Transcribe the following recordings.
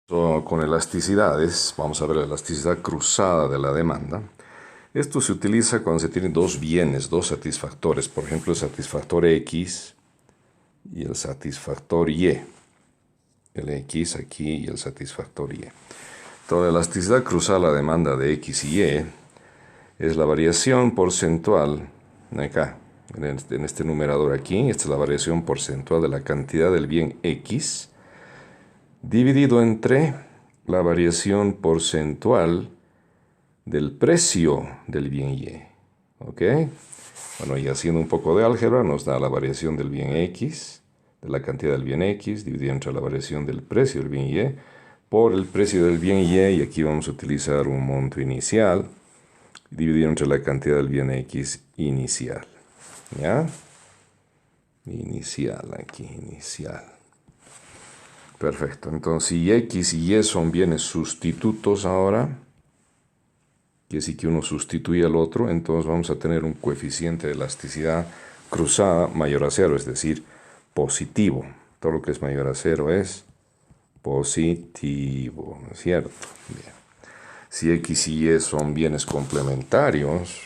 Con elasticidades, vamos a ver la elasticidad cruzada de la demanda. Esto se utiliza cuando se tienen dos bienes, dos satisfactores, por ejemplo el satisfactor X y el satisfactor Y. El X aquí y el satisfactor Y. Entonces la elasticidad cruzada de la demanda de X y Y es la variación porcentual, acá, en este numerador aquí, esta es la variación porcentual de la cantidad del bien X, dividido entre la variación porcentual del precio del bien Y. ¿Ok? Bueno, y haciendo un poco de álgebra nos da la variación del bien X, de la cantidad del bien X, dividida entre la variación del precio del bien Y, por el precio del bien Y, y aquí vamos a utilizar un monto inicial, dividido entre la cantidad del bien X inicial. ¿Ya? Inicial, aquí, inicial. Perfecto. Entonces, si X y Y son bienes sustitutos ahora, que si que uno sustituye al otro, entonces vamos a tener un coeficiente de elasticidad cruzada mayor a cero, es decir, positivo. Todo lo que es mayor a cero es positivo, ¿no es cierto? Bien. Si X y Y son bienes complementarios,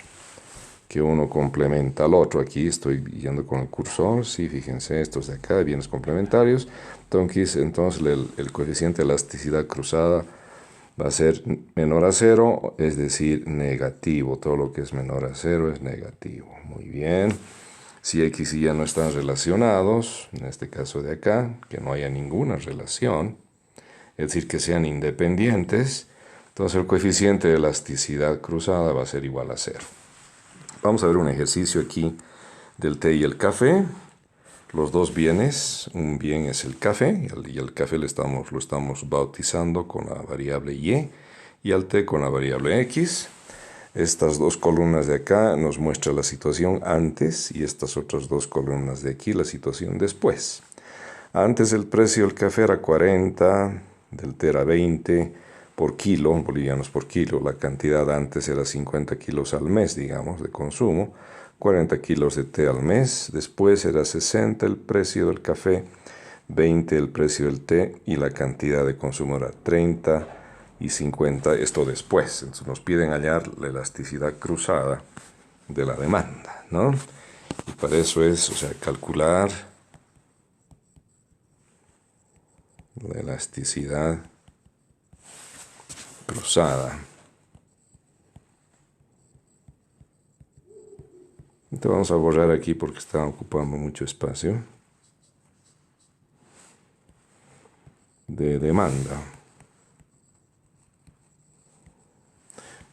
que uno complementa al otro. Aquí estoy yendo con el cursor, sí, fíjense, estos de acá, bienes complementarios. Entonces el coeficiente de elasticidad cruzada va a ser menor a cero, es decir, negativo. Todo lo que es menor a cero es negativo. Muy bien. Si X y Y no están relacionados, en este caso de acá, que no haya ninguna relación, es decir, que sean independientes, entonces el coeficiente de elasticidad cruzada va a ser igual a cero. Vamos a ver un ejercicio aquí del té y el café. Los dos bienes, un bien es el café, y el café lo estamos bautizando con la variable y al té con la variable X. Estas dos columnas de acá nos muestran la situación antes y estas otras dos columnas de aquí la situación después. Antes el precio del café era 40, del té era 20 por kilo, bolivianos por kilo. La cantidad antes era 50 kilos al mes, digamos, de consumo. 40 kilos de té al mes. Después era 60 el precio del café, 20 el precio del té y la cantidad de consumo era 30 y 50, esto después. Entonces nos piden hallar la elasticidad cruzada de la demanda, ¿no? Y para eso es, o sea, calcular la elasticidad cruzada. Entonces vamos a borrar aquí porque está ocupando mucho espacio. De demanda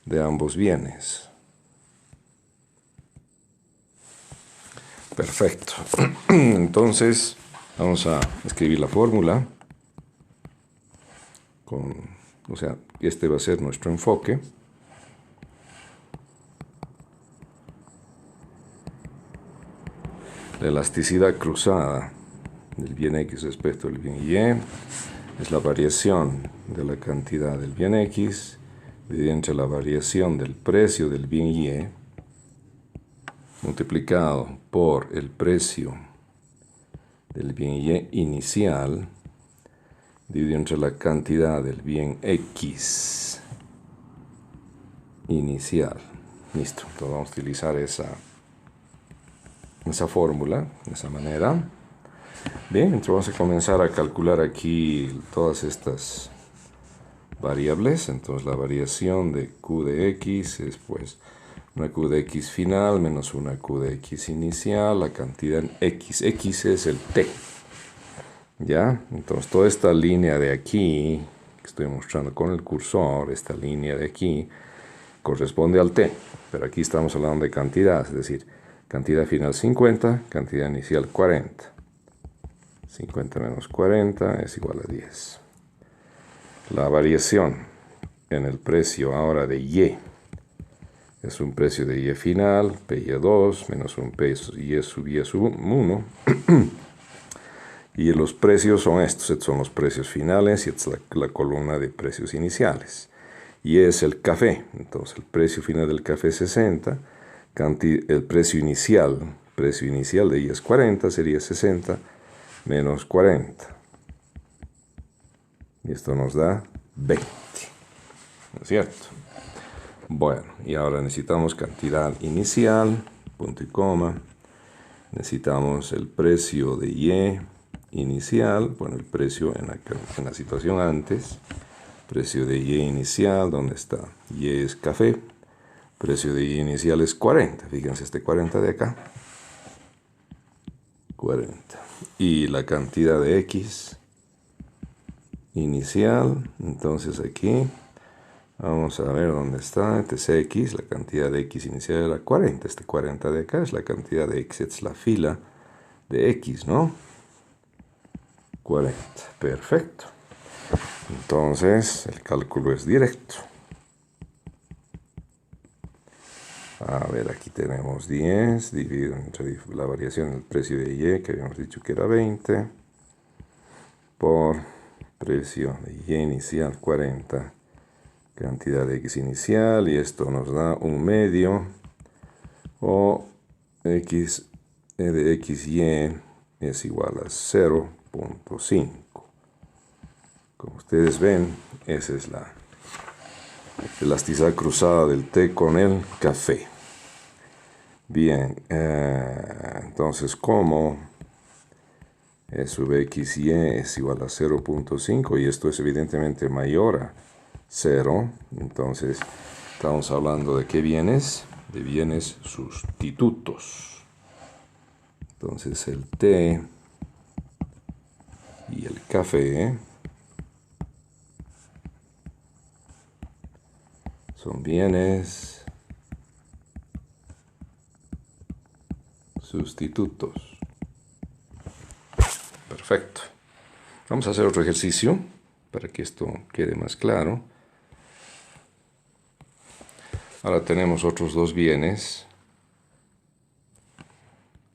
de ambos bienes. Perfecto. Entonces vamos a escribir la fórmula. O sea, este va a ser nuestro enfoque. La elasticidad cruzada del bien X respecto al bien Y es la variación de la cantidad del bien X dividida entre la variación del precio del bien Y multiplicado por el precio del bien Y inicial dividido entre la cantidad del bien X inicial. Listo, entonces vamos a utilizar esa fórmula, de esa manera. Bien, entonces vamos a comenzar a calcular aquí todas estas variables. Entonces la variación de Q de X es pues una Q de X final menos una Q de X inicial, la cantidad en X. X es el T. ¿Ya? Entonces toda esta línea de aquí, que estoy mostrando con el cursor, esta línea de aquí, corresponde al T. Pero aquí estamos hablando de cantidad, es decir, cantidad final 50, cantidad inicial 40. 50 menos 40 es igual a 10. La variación en el precio ahora de Y es un precio de Y final, PY2, menos un Y sub Y sub 1. Y los precios son estos son los precios finales y esta es la columna de precios iniciales. Y es el café, entonces el precio final del café es 60, el precio inicial de Y es 40, sería 60 menos 40. Y esto nos da 20. ¿No es cierto? Bueno, y ahora necesitamos cantidad inicial, punto y coma. Necesitamos el precio de Y inicial, bueno, el precio en la situación antes. Precio de Y inicial, ¿dónde está? Y es café. Precio de Y inicial es 40. Fíjense este 40 de acá. 40. Y la cantidad de X inicial, entonces aquí vamos a ver dónde está. Este es X, la cantidad de X inicial era 40. Este 40 de acá es la cantidad de X, es la fila de X, ¿no? 40. Perfecto. Entonces, el cálculo es directo. A ver, aquí tenemos 10 dividido entre la variación del precio de Y, que habíamos dicho que era 20, por precio de Y inicial 40, cantidad de X inicial, y esto nos da un medio, o X de XY es igual a 0.5. Como ustedes ven, esa es la elasticidad cruzada del té con el café. Bien, entonces como E sub XY es igual a 0.5 y esto es evidentemente mayor a 0, entonces estamos hablando de qué bienes, de bienes sustitutos. Entonces el té y el café son bienes sustitutos. Perfecto. Vamos a hacer otro ejercicio para que esto quede más claro. Ahora tenemos otros dos bienes.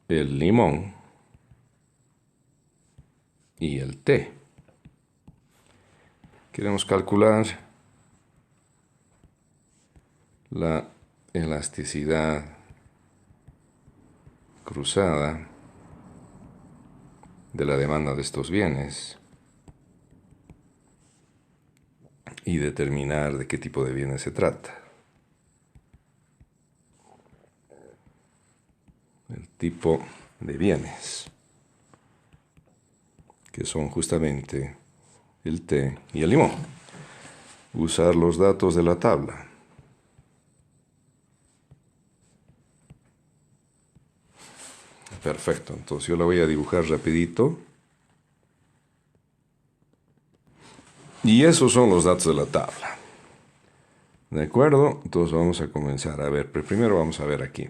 El limón y el té. Queremos calcular la elasticidad cruzada de la demanda de estos bienes y determinar de qué tipo de bienes se trata. El tipo de bienes, que son justamente el té y el limón. Usar los datos de la tabla. Perfecto, entonces yo la voy a dibujar rapidito. Y esos son los datos de la tabla. ¿De acuerdo? Entonces vamos a comenzar a ver. Pero primero vamos a ver aquí.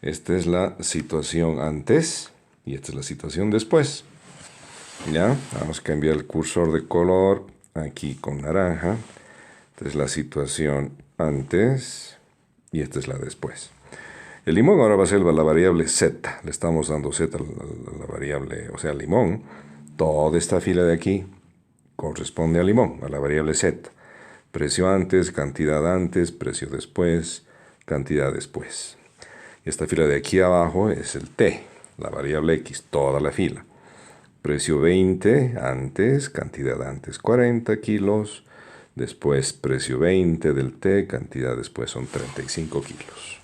Esta es la situación antes y esta es la situación después. ¿Ya? Vamos a cambiar el cursor de color aquí con naranja. Esta es la situación antes y esta es la después. El limón ahora va a ser la variable z. Le estamos dando z a la variable, o sea, limón. Toda esta fila de aquí corresponde al limón, a la variable z. Precio antes, precio después, cantidad después. Esta fila de aquí abajo es el t, la variable x, toda la fila. Precio 20 antes, cantidad antes 40 kilos. Después precio 20 del t, cantidad después son 35 kilos.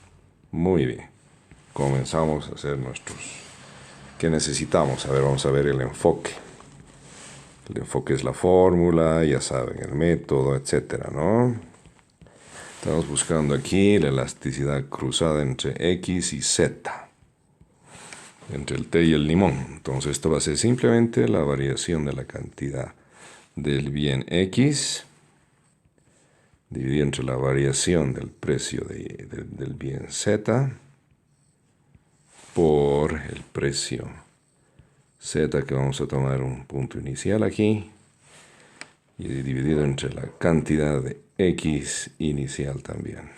Muy bien. Comenzamos a hacer nuestros... ¿Qué necesitamos? A ver, vamos a ver el enfoque. El enfoque es la fórmula, ya saben, el método, etcétera, ¿no? Estamos buscando aquí la elasticidad cruzada entre X y Z. Entre el té y el limón. Entonces esto va a ser simplemente la variación de la cantidad del bien X dividido entre la variación del precio del bien Z por el precio Z, que vamos a tomar un punto inicial aquí, y dividido entre la cantidad de X inicial también.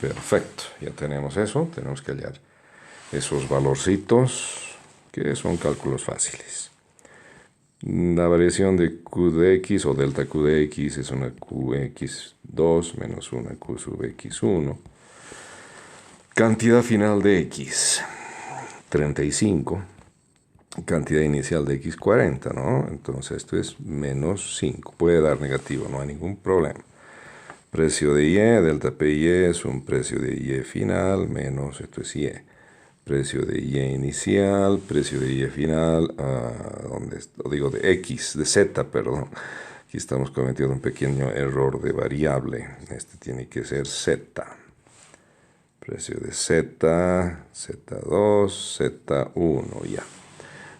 Perfecto, ya tenemos eso. Tenemos que hallar esos valorcitos, que son cálculos fáciles. La variación de Q de X o delta Q de X es una QX2 menos una Q sub X1. Cantidad final de X, 35. cantidad inicial de x 40, ¿no? Entonces esto es menos 5. Puede dar negativo, no hay ningún problema. Precio de y, delta PY es un precio de y final menos, esto es y. Precio de y inicial, precio de y final, digo de x, de z, perdón. Aquí estamos cometiendo un pequeño error de variable. Este tiene que ser z. Precio de z, z2, z1, ya.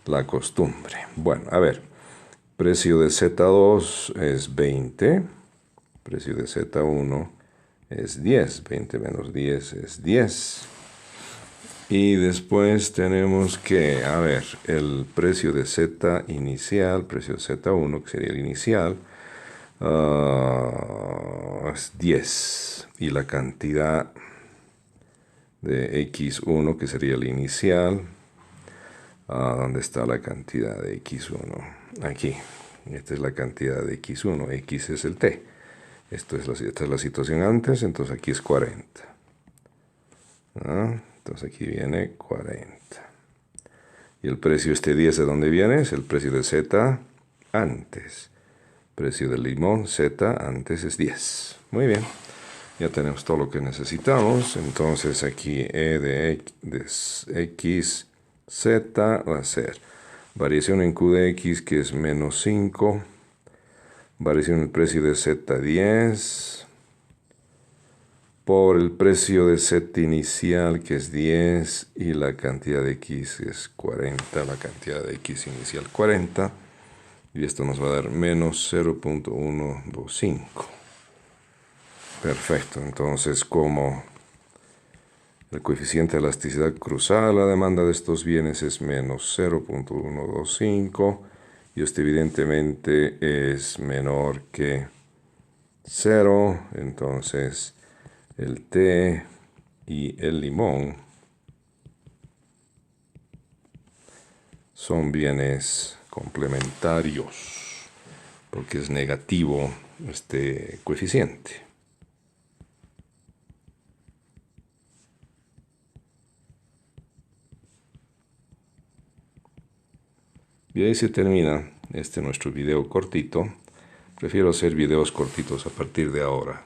La costumbre. Bueno, a ver. Precio de z2 es 20. Precio de z1 es 10. 20 menos 10 es 10. Y después tenemos que, a ver, el precio de z inicial, precio de z1, que sería el inicial, es 10. Y la cantidad de x1, que sería el inicial, ¿dónde está la cantidad de x1? Aquí. Esta es la cantidad de x1. X es el t. Esta es la situación antes, entonces aquí es 40. Entonces aquí viene 40. Y el precio este 10, ¿de dónde viene? Es el precio de z antes. Precio del limón z antes es 10. Muy bien. Ya tenemos todo lo que necesitamos. Entonces aquí e de x z va a ser variación en q de x, que es menos 5. Variación en el precio de z10 por el precio de z inicial, que es 10, y la cantidad de x es 40, la cantidad de x inicial 40, y esto nos va a dar menos 0.125. Perfecto, entonces como el coeficiente de elasticidad cruzada de la demanda de estos bienes es menos 0.125, y esto evidentemente es menor que 0, entonces el té y el limón son bienes complementarios porque es negativo este coeficiente. Y ahí se termina nuestro video cortito. Prefiero hacer videos cortitos a partir de ahora.